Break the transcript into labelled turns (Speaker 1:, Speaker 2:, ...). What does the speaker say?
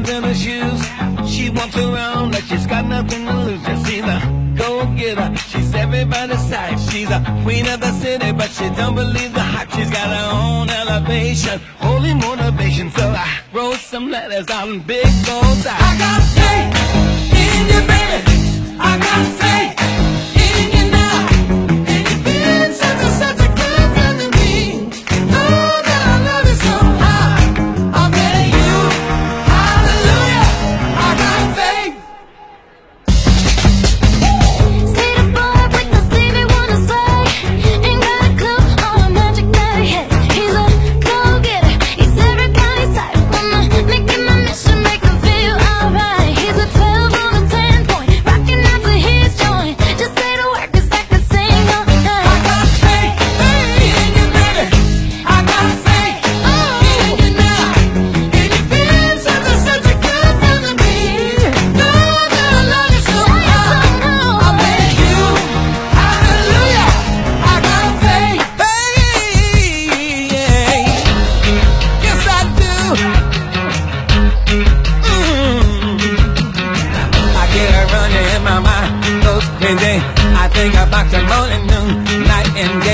Speaker 1: diamonds in her shoes. She walks around like she's got nothing to lose. Just see the go-getter. She's everybody's type. She's a queen of the city, but she don't believe the hype. She's got her own elevation, holy motivation. So I wrote some letters on big goals. I got faith in you, baby. I got faith in you now. And you've been such a good friend to me. Oh, that I love you so hard. I'll bet you, hallelujah, I got faith.
Speaker 2: See the boy with no Stevie Wonder swag. Ain't got a clue on the magic that he has. He's a go-getter. He's everybody's type. Wanna make it my mission, make him feel alright. He's a 12 on a 10 point, rocking out to his joint. Just say the word 'cause I can sing all night.
Speaker 1: I got faith in you, baby. I got faith in you now. And you've been such a good friend to me. Know that I love you so hard. I bet you, hallelujah, I got faith. Yes, I do. I get a running in my mind, goes crazy. I think about the morning, noon, night and day.